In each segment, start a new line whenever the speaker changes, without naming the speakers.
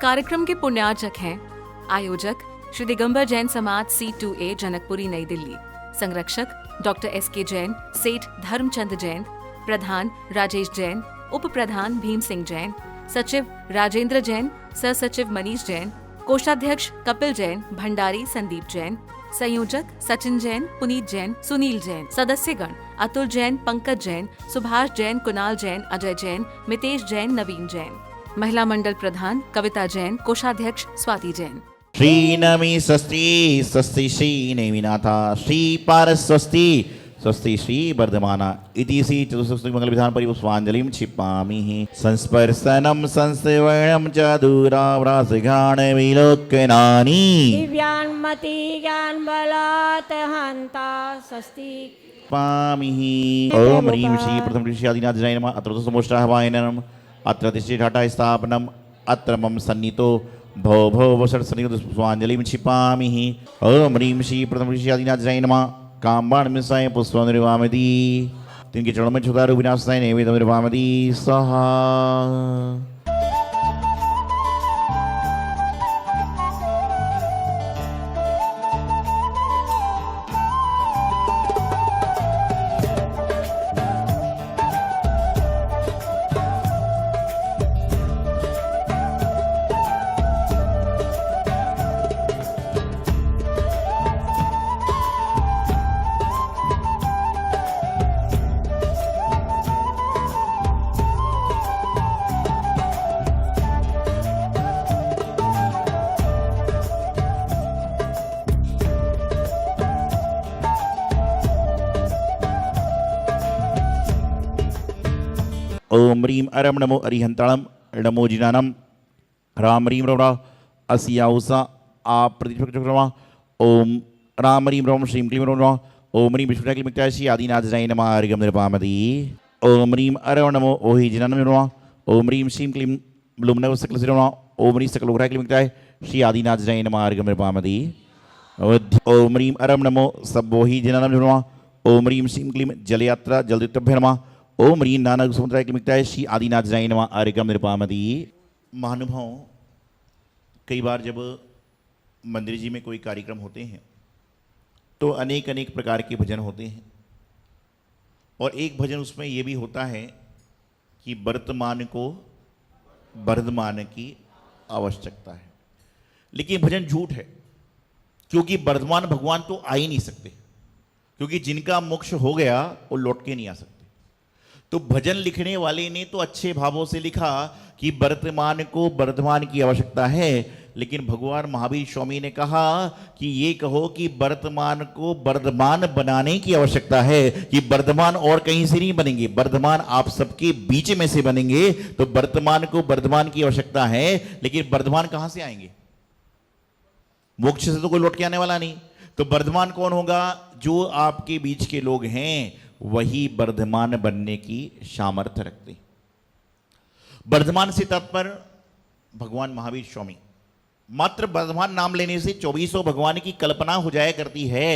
कार्यक्रम के पुण्यार्चक हैं आयोजक श्री दिगंबर जैन समाज C2A जनकपुरी नई दिल्ली, संरक्षक डॉक्टर SK जैन, सेठ धर्मचंद जैन, प्रधान राजेश जैन, उप प्रधान भीम सिंह जैन, सचिव राजेंद्र जैन, सह सचिव मनीष जैन, कोषाध्यक्ष कपिल जैन, भंडारी संदीप जैन, संयोजक सचिन जैन, पुनीत जैन, सुनील जैन, सदस्यगण अतुल जैन, पंकज जैन, सुभाष जैन, कुणाल जैन, अजय जैन, मितेश जैन, नवीन जैन, महिला मंडल प्रधान कविता जैन, कोषाध्यक्ष स्वाति जैन।
श्री नमी स्वस्ति स्वस्ति श्री नेमिनाथा श्री पारस स्वस्ति स्वस्ति श्री वर्धमाना इति श्री चतुष्टय मंगल विधान परिपुष्पांजलिं क्षिपामि संस्पर्शनं संसेवनं च दूराव्रासघ्राण विलोकनानि
दिव्यान्मति ज्ञान बलात् हन्ता स्वस्ति
पामिहि ओम ह्रीं श्री प्रथम ऋषि आदिनाथ जय नमः अत्र समोष्टाहवाय नमः अत्र तिष्ठति घाटा स्थापनम् अत्र मम सन्नितो भव भव वसर सन्निहित पुष्पांजलिं क्षिपामि ओम ह्रीं श्री प्रथम ऋषि आदिनाथ जय नमः काम्बाण मिसाय पुष्पं निर्वामति तिनके चरणों में छुदारु विनाशाय नैवेद्यं निर्वामति स्वाहा। ओम ह्रीं अरम नमो अरिहंताणम नमो जिनानम राम ह्रीं रौरा असियाउसा आप प्रतिपक्षमा ओम राम ह्रीं रौम श्रीं क्लीं रौरा ओम ह्रीं विष्णुक्लिमित्याशि आदिनाथ जय नमः अर्घ्यं निर्वामति ओम ह्रीं अरम नमो ओहि जिनानम रौरा ओम ह्रीं श्रीं क्लीं ब्लुमनव सकल सिरौरा ओम ह्रीं सकल उग्राक्लिमित्याय श्री आदिनाथ जय नमः अर्घ्यं निर्वामति ओम ह्रीं अरम नमो सबोहि जिनानम रौरा ओम ह्रीं श्रीं क्लीं जलयात्रा जलदित्यभ्य नमः ओम ह्रीं नानक समुद्राय क्लिमित्याय श्री आदिनाथ जय नमः अर्घ्यं निर्वामति। महानुभाव, कई बार जब मंदिर जी में कोई कार्यक्रम होते हैं तो अनेक अनेक प्रकार के भजन होते हैं और एक भजन उसमें ये भी होता है कि वर्तमान को वर्धमान की आवश्यकता है, लेकिन भजन झूठ है क्योंकि वर्धमान भगवान तो आ ही नहीं सकते, क्योंकि जिनका मोक्ष हो गया वो लौट के नहीं आ सकते। तो भजन लिखने वाले ने तो अच्छे भावों से लिखा कि वर्तमान को वर्धमान की आवश्यकता है, लेकिन भगवान महावीर स्वामी ने कहा कि ये कहो कि वर्तमान को वर्धमान बनाने की आवश्यकता है, कि वर्धमान और कहीं से नहीं बनेंगे, वर्धमान आप सबके बीच में से बनेंगे। तो वर्तमान को वर्धमान की आवश्यकता है, लेकिन वर्धमान कहां से आएंगे? मोक्ष से तो कोई लौट के आने वाला नहीं। तो वर्धमान कौन होगा? जो आपके बीच के लोग हैं वही वर्धमान बनने की सामर्थ्य रखते हैं। वर्धमान से तात्पर्य भगवान महावीर स्वामी, मात्र वर्धमान नाम लेने से 2400 भगवान की कल्पना हो जाया करती है।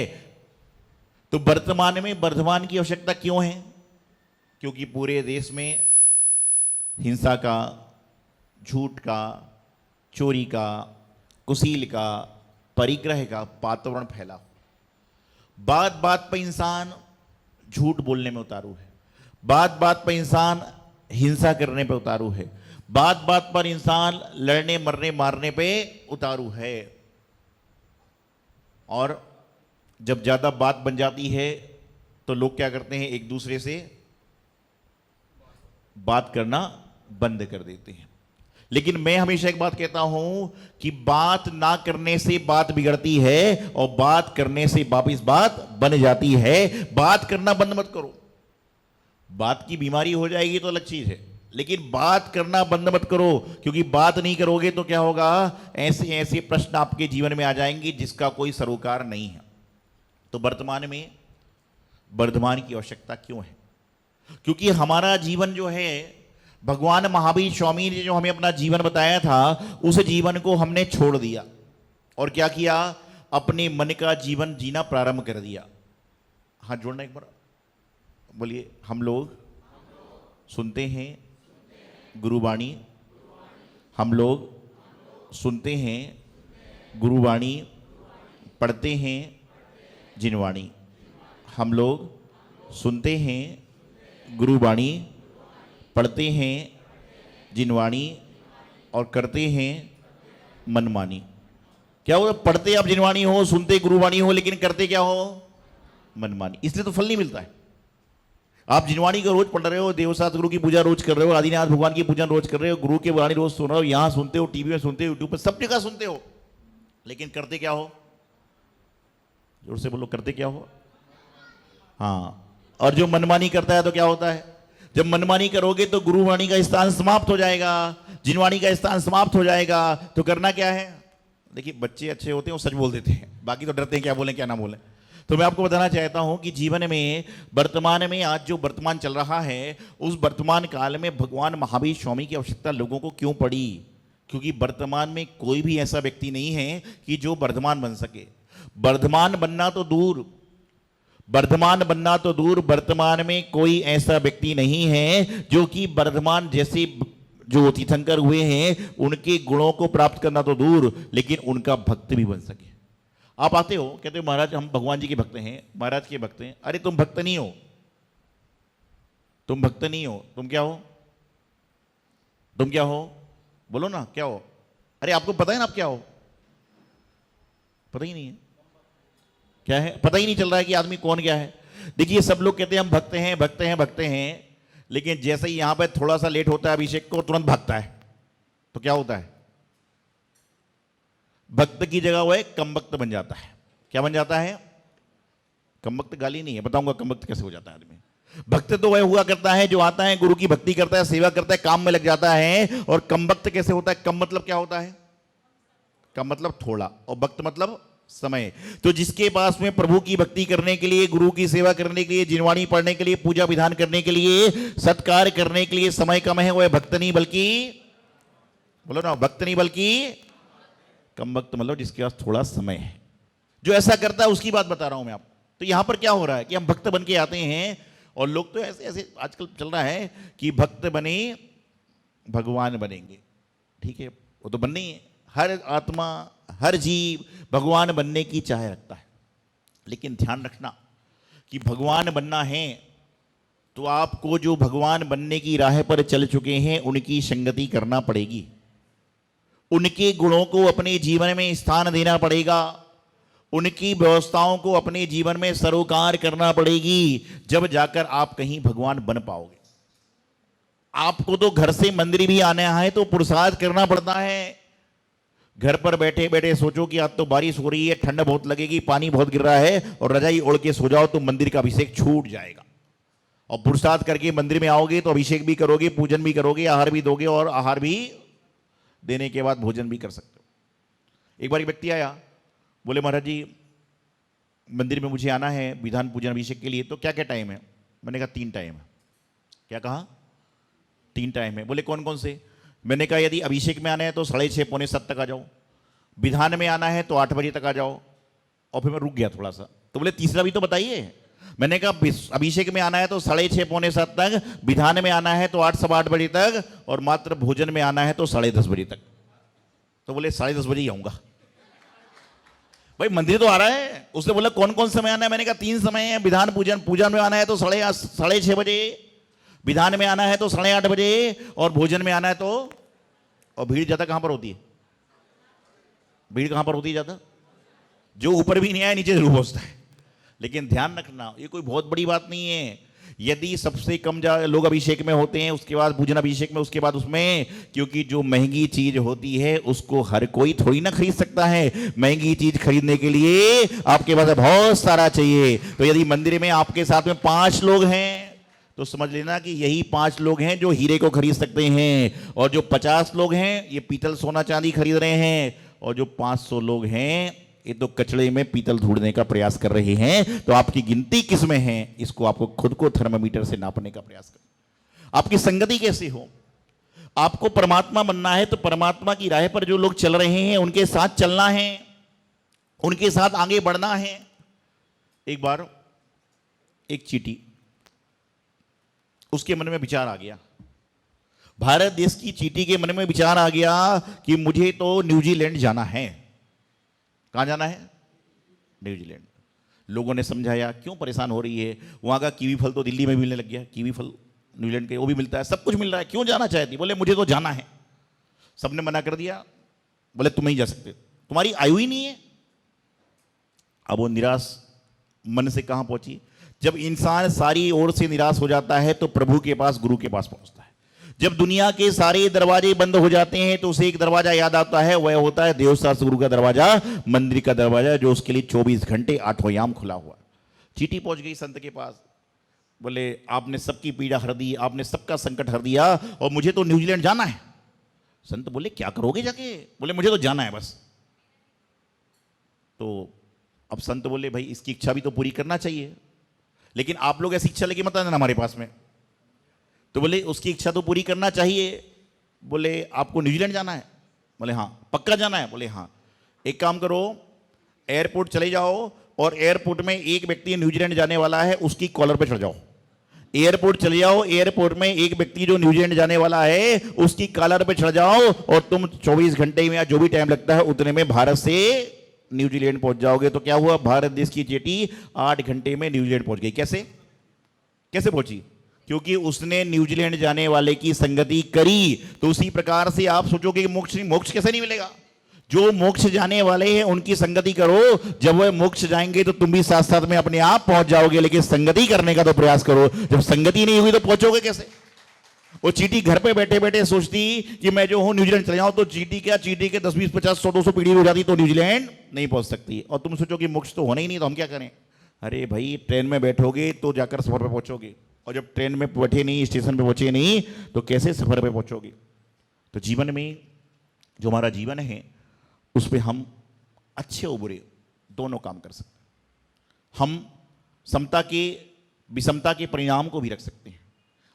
तो वर्तमान में वर्धमान की आवश्यकता क्यों है? क्योंकि पूरे देश में हिंसा का, झूठ का, चोरी का, कुशील का, परिग्रह का वातावरण फैला। बात बात पर इंसान झूठ बोलने में उतारू है, बात बात पर इंसान हिंसा करने पे उतारू है, बात बात पर इंसान लड़ने मरने मारने पे उतारू है। और जब ज्यादा बात बन जाती है तो लोग क्या करते हैं? एक दूसरे से बात करना बंद कर देते हैं। लेकिन मैं हमेशा एक बात कहता हूं कि बात ना करने से बात बिगड़ती है और बात करने से वापिस बात बन जाती है। बात करना बंद मत करो, बात की बीमारी हो जाएगी तो अलग चीज है, लेकिन बात करना बंद मत करो, क्योंकि बात नहीं करोगे तो क्या होगा? ऐसे ऐसे प्रश्न आपके जीवन में आ जाएंगे जिसका कोई सरोकार नहीं है। तो वर्तमान में वर्धमान की आवश्यकता क्यों है? क्योंकि हमारा जीवन जो है, भगवान महावीर स्वामी ने जो हमें अपना जीवन बताया था, उस जीवन को हमने छोड़ दिया और क्या किया? अपने मन का जीवन जीना प्रारंभ कर दिया। हाथ जोड़ना एक बार, बोलिए। हम लोग सुनते हैं गुरुवाणी, हम लोग सुनते हैं गुरुवाणी, पढ़ते हैं जिनवाणी। हम लोग सुनते हैं गुरुवाणी, पढ़ते हैं जिनवाणी और करते हैं मनमानी। क्या हो, पढ़ते आप जिनवाणी हो, सुनते गुरुवाणी हो, लेकिन करते क्या हो, मनमानी। इसलिए तो फल नहीं मिलता है। आप जिनवाणी का रोज पढ़ रहे हो, देवशास्त्र गुरु की पूजा रोज कर रहे हो, आदिनाथ भगवान की पूजा रोज कर रहे हो, गुरु के वाणी रोज सुन रहे हो, यहां सुनते हो, टीवी में सुनते हो, यूट्यूब पर सब जगह सुनते हो, लेकिन करते क्या हो? जोर से बोलो, करते क्या हो? हाँ, और जो मनमानी करता है तो क्या होता है? जब मनमानी करोगे तो गुरुवाणी का स्थान समाप्त हो जाएगा, जिनवाणी का स्थान समाप्त हो जाएगा। तो करना क्या है? देखिए, बच्चे अच्छे होते हैं, वो सच बोल देते हैं, बाकी तो डरते हैं क्या बोलें क्या ना बोलें। तो मैं आपको बताना चाहता हूं कि जीवन में वर्तमान में आज जो वर्तमान चल रहा है, उस वर्तमान काल में भगवान महावीर स्वामी की आवश्यकता लोगों को क्यों पड़ी? क्योंकि वर्तमान में कोई भी ऐसा व्यक्ति नहीं है कि जो वर्धमान बन सके। वर्धमान बनना तो दूर, वर्तमान में कोई ऐसा व्यक्ति नहीं है जो कि वर्धमान जैसे जो तीर्थंकर हुए हैं उनके गुणों को प्राप्त करना तो दूर, लेकिन उनका भक्त भी बन सके। आप आते हो, कहते हो महाराज हम भगवान जी के भक्त हैं, महाराज के भक्त हैं। अरे तुम भक्त नहीं हो, तुम भक्त नहीं हो, तुम क्या हो? तुम क्या हो? बोलो ना, क्या हो? अरे आपको पता है ना आप क्या हो? पता ही नहीं है क्या है, पता ही नहीं चल रहा है कि आदमी कौन क्या है। देखिए, सब लोग कहते हैं हम भक्त हैं, भक्त हैं, भक्त हैं, लेकिन जैसे ही यहां पर थोड़ा सा लेट होता है अभिषेक को, तुरंत भागता है। तो क्या होता है? भक्त की जगह वो है कम भक्त बन जाता है। क्या बन जाता है? कम भक्त गाली नहीं है, बताऊंगा कम भक्त कैसे हो जाता है आदमी। भक्त तो वह हुआ करता है जो आता है, गुरु की भक्ति करता है, सेवा करता है, काम में लग जाता है। और कम भक्त कैसे होता है? कम मतलब क्या होता है? कम मतलब थोड़ा, और भक्त मतलब समय। तो जिसके पास में प्रभु की भक्ति करने के लिए, गुरु की सेवा करने के लिए, जिनवाणी पढ़ने के लिए, पूजा विधान करने के लिए, सत्कार करने के लिए समय कम है, वह भक्त नहीं बल्कि, बोलो ना, भक्त नहीं बल्कि कम भक्त। मतलब जिसके पास थोड़ा समय है, जो ऐसा करता है उसकी बात बता रहा हूं मैं आपको। तो यहां पर क्या हो रहा है कि हम भक्त बन के आते हैं, और लोग तो ऐसे ऐसे आजकल चल रहा है कि भक्त बने भगवान बनेंगे। ठीक है, वो तो बननी है। हर आत्मा, हर जीव भगवान बनने की चाह रखता है, लेकिन ध्यान रखना कि भगवान बनना है तो आपको जो भगवान बनने की राह पर चल चुके हैं उनकी संगति करना पड़ेगी, उनके गुणों को अपने जीवन में स्थान देना पड़ेगा, उनकी व्यवस्थाओं को अपने जीवन में सरोकार करना पड़ेगी, जब जाकर आप कहीं भगवान बन पाओगे। आपको तो घर से मंदिर भी आना है तो पुरुषार्थ करना पड़ता है। घर पर बैठे बैठे सोचो कि आज तो बारिश हो रही है, ठंड बहुत लगेगी, पानी बहुत गिर रहा है, और रजाई ओढ़ के सो जाओ तो मंदिर का अभिषेक छूट जाएगा। और पुरुषार्थ करके मंदिर में आओगे तो अभिषेक भी करोगे, पूजन भी करोगे, आहार भी दोगे, और आहार भी देने के बाद भोजन भी कर सकते हो। एक बार एक व्यक्ति आया, बोले महाराज जी मंदिर में मुझे आना है विधान पूजन अभिषेक के लिए, तो क्या क्या टाइम है? मैंने कहा 3 टाइम है। क्या कहा? 3 टाइम है। बोले कौन कौन से? मैंने कहा यदि अभिषेक में आना है तो 6:30 पौने 7 तक आ जाओ, विधान में आना है तो 8 बजे तक आ जाओ। और फिर मैं रुक गया थोड़ा सा, तो बोले तीसरा भी तो बताइए। मैंने कहा अभिषेक में आना है तो 6:30 पौने 7 तक, विधान में आना है तो 8 सवा 8 बजे तक, और मात्र भोजन में आना है तो 10:30 बजे तक। तो बोले 10:30 बजे ही आऊंगा। भाई मंदिर तो आ रहा है। उसने बोला कौन कौन समय आना है? मैंने कहा 3 समय है। विधान पूजन में आना है तो 6:30 बजे, विधान में आना है तो 8:30 बजे, और भोजन में आना है तो। और भीड़ ज्यादा कहां पर होती है? भीड़ कहां पर होती है ज्यादा? जो ऊपर भी नहीं आया नीचे जरूर पहुंचता है। लेकिन ध्यान रखना, ये कोई बहुत बड़ी बात नहीं है। यदि सबसे कम लोग अभिषेक में होते हैं, उसके बाद पूजन अभिषेक में, उसके बाद उसमें, क्योंकि जो महंगी चीज होती है उसको हर कोई थोड़ी ना खरीद सकता है। महंगी चीज खरीदने के लिए आपके पास बहुत सारा चाहिए। तो यदि मंदिर में आपके साथ में 5 लोग हैं तो समझ लेना कि यही 5 लोग हैं जो हीरे को खरीद सकते हैं, और जो 50 लोग हैं ये पीतल सोना चांदी खरीद रहे हैं, और जो 500 लोग हैं ये तो कचड़े में पीतल ढूंढने का प्रयास कर रहे हैं। तो आपकी गिनती किस में है, इसको आपको खुद को थर्मामीटर से नापने का प्रयास करें। आपकी संगति कैसे हो? आपको परमात्मा बनना है तो परमात्मा की राह पर जो लोग चल रहे हैं उनके साथ चलना है, उनके साथ आगे बढ़ना है। एक बार एक चींटी, उसके मन में विचार आ गया, भारत देश की चींटी के मन में विचार आ गया कि मुझे तो न्यूजीलैंड जाना है। कहां जाना है? न्यूजीलैंड। लोगों ने समझाया क्यों परेशान हो रही है, वहां का कीवी फल तो दिल्ली में मिलने लग गया, कीवी फल न्यूजीलैंड के वो भी मिलता है, सब कुछ मिल रहा है, क्यों जाना चाहती? बोले मुझे तो जाना है। सबने मना कर दिया, बोले तुम नहीं जा सकते, तुम्हारी आयु ही नहीं है। अब वो निराश मन से कहां पहुंची? जब इंसान सारी ओर से निराश हो जाता है तो प्रभु के पास, गुरु के पास पहुंचता है। जब दुनिया के सारे दरवाजे बंद हो जाते हैं तो उसे एक दरवाजा याद आता है, वह होता है देवशास्त्र गुरु का दरवाजा, मंदिर का दरवाजा, जो उसके लिए 24 घंटे आठों याम खुला हुआ। चींटी पहुंच गई संत के पास, बोले आपने सबकी पीड़ा हर दी, आपने सबका संकट हर दिया और मुझे तो न्यूजीलैंड जाना है। संत बोले क्या करोगे जाके? बोले मुझे तो जाना है बस। तो अब संत बोले भाई इसकी इच्छा भी तो पूरी करना चाहिए, लेकिन आप लोग ऐसी इच्छा लेके मत आना हमारे पास में। तो बोले उसकी इच्छा तो पूरी करना चाहिए। बोले आपको न्यूजीलैंड जाना है? बोले हाँ। पक्का जाना है? बोले हाँ। एक काम करो, एयरपोर्ट चले जाओ और एयरपोर्ट में एक व्यक्ति न्यूजीलैंड जाने वाला है, उसकी कॉलर पे चढ़ जाओ। एयरपोर्ट चले जाओ, एयरपोर्ट में एक व्यक्ति जो न्यूजीलैंड जाने वाला है उसकी कॉलर पे चढ़ जाओ और तुम 24 घंटे में या जो भी टाइम लगता है उतने में भारत से न्यूजीलैंड पहुंच जाओगे। तो क्या हुआ? भारत देश की चींटी 8 घंटे में न्यूजीलैंड पहुंच गई। कैसे पहुंची? क्योंकि उसने न्यूजीलैंड जाने वाले की संगति करी। तो उसी प्रकार से आप सोचोगे कि मोक्ष कैसे नहीं मिलेगा? जो मोक्ष जाने वाले हैं उनकी संगति करो, जब वह मोक्ष जाएंगे तो तुम भी साथ साथ में अपने आप पहुंच जाओगे, लेकिन संगति करने का तो प्रयास करो। जब संगति नहीं हुई तो पहुंचोगे कैसे? वो चींटी घर पे बैठे बैठे सोचती कि मैं जो हूं न्यूजीलैंड चले जाऊं, तो चींटी के 10 20 50 100 200 पीढ़ी हो जाती तो न्यूजीलैंड नहीं पहुंच सकती। और तुम सोचो कि मोक्ष तो होना ही नहीं, तो हम क्या करें? अरे भाई ट्रेन में बैठोगे तो जाकर सफर पे पहुंचोगे, और जब ट्रेन में बैठे नहीं, स्टेशन पे पहुंचे नहीं, तो कैसे सफर पे पहुंचोगे? तो जीवन में जो हमारा जीवन है उस पर हम अच्छे और बुरे दोनों काम कर सकते हैं। हम समता के विषमता के परिणाम को भी रख सकते हैं।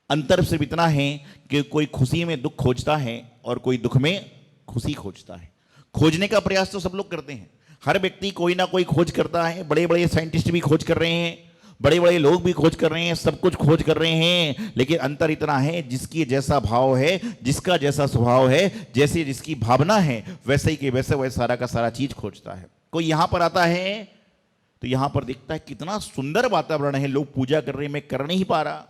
अंतर सिर्फ इतना है कि कोई खुशी में दुख खोजता है और कोई दुख में खुशी खोजता है। खोजने का प्रयास तो सब लोग करते हैं, हर व्यक्ति कोई ना कोई खोज करता है। बड़े बड़े साइंटिस्ट भी खोज कर रहे हैं, बड़े बड़े लोग भी खोज कर रहे हैं, सब कुछ खोज कर रहे हैं। लेकिन अंतर इतना है, जिसकी जैसा भाव है, जिसका जैसा स्वभाव है, जैसे जिसकी भावना है, वैसे ही के वैसे वह सारा का सारा चीज खोजता है। कोई यहां पर आता है तो यहां पर दिखता है कितना सुंदर वातावरण है, लोग पूजा कर रहे हैं, मैं कर नहीं पा रहा।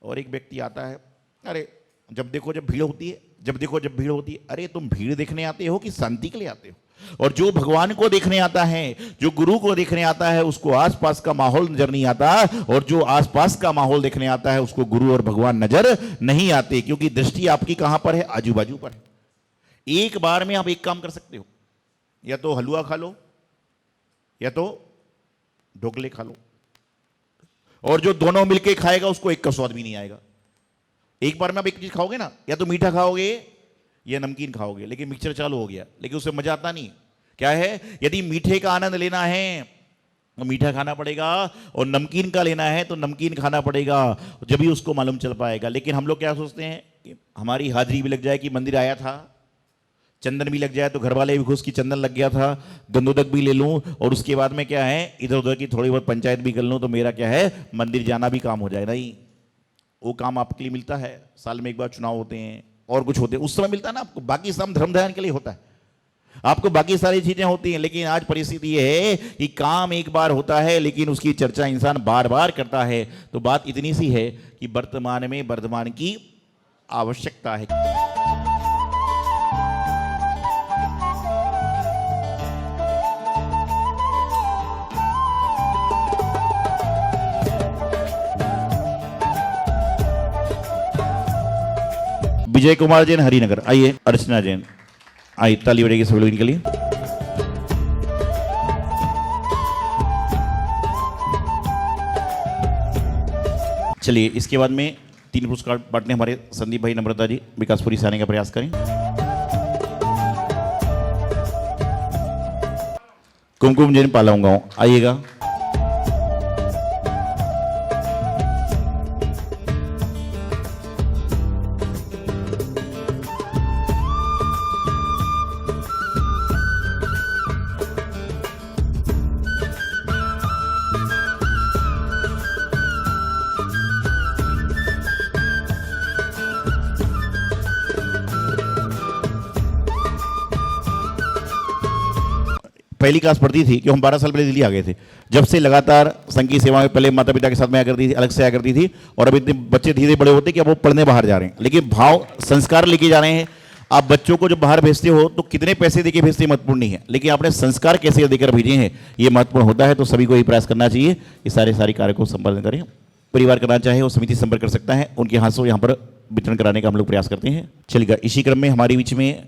और एक व्यक्ति आता है, अरे जब देखो जब भीड़ होती है, जब देखो जब भीड़ होती है। अरे तुम भीड़ देखने आते हो कि शांति के लिए आते हो? और जो भगवान को देखने आता है, जो गुरु को देखने आता है, उसको आसपास का माहौल नजर नहीं आता, और जो आसपास का माहौल देखने आता है उसको गुरु और भगवान नजर नहीं आते, क्योंकि दृष्टि आपकी कहां पर है? आजू बाजू पर है। एक बार में आप एक काम कर सकते हो, या तो हलवा खा लो या तो ढोकले खा लो, और जो दोनों मिलके खाएगा उसको एक का स्वाद भी नहीं आएगा। एक बार में आप एक चीज खाओगे ना, या तो मीठा खाओगे या नमकीन खाओगे, लेकिन मिक्सचर चालू हो गया, लेकिन उससे मजा आता नहीं। क्या है? यदि मीठे का आनंद लेना है तो मीठा खाना पड़ेगा, और नमकीन का लेना है तो नमकीन खाना पड़ेगा, जब भी उसको मालूम चल पाएगा। लेकिन हम लोग क्या सोचते हैं कि हमारी हाजिरी भी लग जाए कि मंदिर आया था, चंदन भी लग जाए तो घर वाले भी खुश की चंदन लग गया था, गंदोदक भी ले लूं, और उसके बाद में क्या है, इधर उधर की थोड़ी बहुत पंचायत भी कर लूं, तो मेरा क्या है, मंदिर जाना भी काम हो जाए। नहीं, वो काम आपके लिए मिलता है, साल में एक बार चुनाव होते हैं और कुछ होते हैं, उस समय मिलता है ना आपको। बाकी सब धर्म ध्यान के लिए होता है, आपको बाकी सारी चीजें होती हैं। लेकिन आज परिस्थिति ये है कि काम एक बार होता है, लेकिन उसकी चर्चा इंसान बार बार करता है। तो बात इतनी सी है कि वर्तमान में वर्धमान की आवश्यकता है। विजय कुमार जैन, हरिनगर। आइए। अर्चना जैन, आइए। ताली बजेगी सब लोग इनके लिए। चलिए, इसके बाद में 3 पुरस्कार बांटने हमारे संदीप भाई, नम्रता जी विकासपुरी से आने का प्रयास करें। कुमकुम जैन, पालाऊ गांव, आइएगा। पहली क्लास पढ़ती थी कि हम 12 साल पहले दिल्ली आ गए थे। जब से लगातार संघ की सेवा में पहले माता पिता के साथ में आया करती थी, अलग से आया करती थी, और अब इतने बच्चे धीरे बड़े होते कि अब वो पढ़ने बाहर जा रहे हैं, लेकिन भाव संस्कार लेके जा रहे हैं। आप बच्चों को जब बाहर भेजते हो तो कितने पैसे देके भेजते हैं महत्वपूर्ण नहीं है, लेकिन आपने संस्कार कैसे देकर भेजे हैं ये महत्वपूर्ण होता है। तो सभी को ये प्रयास करना चाहिए, ये सारे कार्य को संपादन करें। परिवार करना चाहे वो समिति संपर्क कर सकता है, उनके हाथों यहाँ पर वितरण कराने का हम लोग प्रयास करते हैं। चलिएगा, इसी क्रम में हमारे बीच में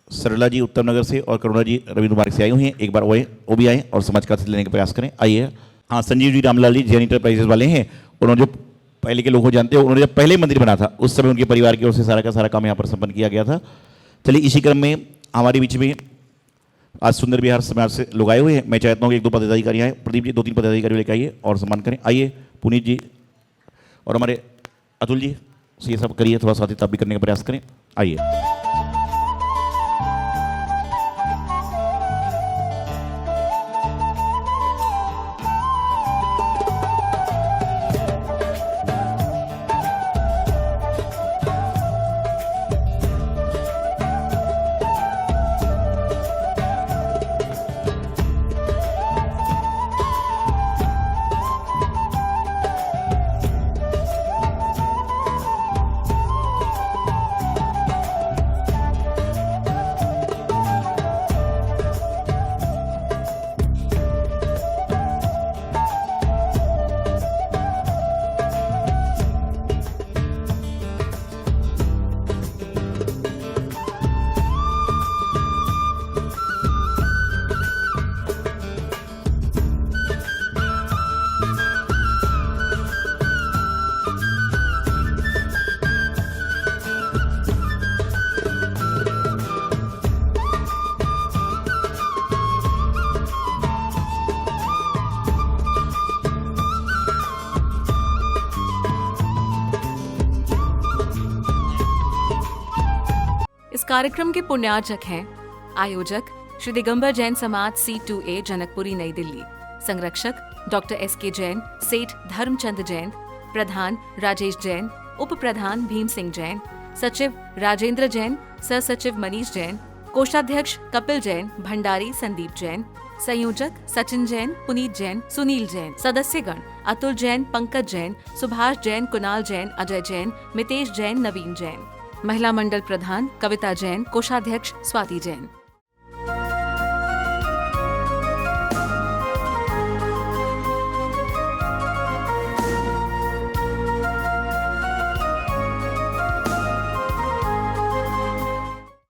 सरला जी उत्तम नगर से और करुणा जी रविंद्र मार्ग से आई हुई हैं। एक बार वो भी आए और समाज का साथ लेने का प्रयास करें। आइए। हाँ, संजीव जी रामलाल जी जैन इंटरप्राइजेस वाले हैं। उन्होंने जो पहले के लोग हो जानते हो, उन्होंने जब पहले मंदिर बना था उस समय उनके परिवार की ओर से सारा का सारा काम यहाँ पर संपन्न किया गया था। चलिए, इसी क्रम में हमारे बीच में आज सुंदर विहार समाज से लोग आए हुए हैं। मैं चाहता हूँ कि 1-2 पदाधिकारी आए। प्रदीप जी 2-3 पदाधिकारी लेकर आइए और सम्मान करें। आइए पुनीत जी और हमारे अतुल जी से ये सब करिए, थोड़ा सा भी करने का प्रयास करें। आइए।
इस कार्यक्रम के पुण्यार्चक हैं आयोजक श्री दिगंबर जैन समाज C2A जनकपुरी नई दिल्ली, संरक्षक डॉक्टर SK जैन, सेठ धर्मचंद जैन, प्रधान राजेश जैन, उप प्रधान भीम सिंह जैन, सचिव राजेंद्र जैन, सह सचिव मनीष जैन, कोषाध्यक्ष कपिल जैन, भंडारी संदीप जैन, संयोजक सचिन जैन, पुनीत जैन, सुनील जैन, सदस्यगण अतुल जैन, पंकज जैन, सुभाष जैन, कुणाल जैन, अजय जैन, मितेश जैन, नवीन जैन, महिला मंडल प्रधान कविता जैन, कोषाध्यक्ष स्वाति जैन।